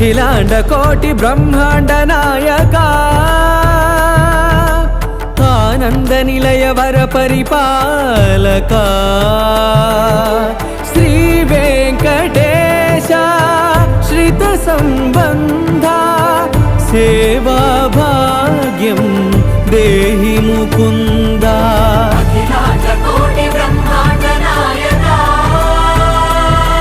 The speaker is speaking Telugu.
అఖిలాండ కోటి బ్రహ్మాండ నాయక ఆనంద నిలయ వర పరిపాలక శ్రీ వెంకటేశ శ్రిత సంబంధ సేవా భాగ్యం దేహి ముకుంద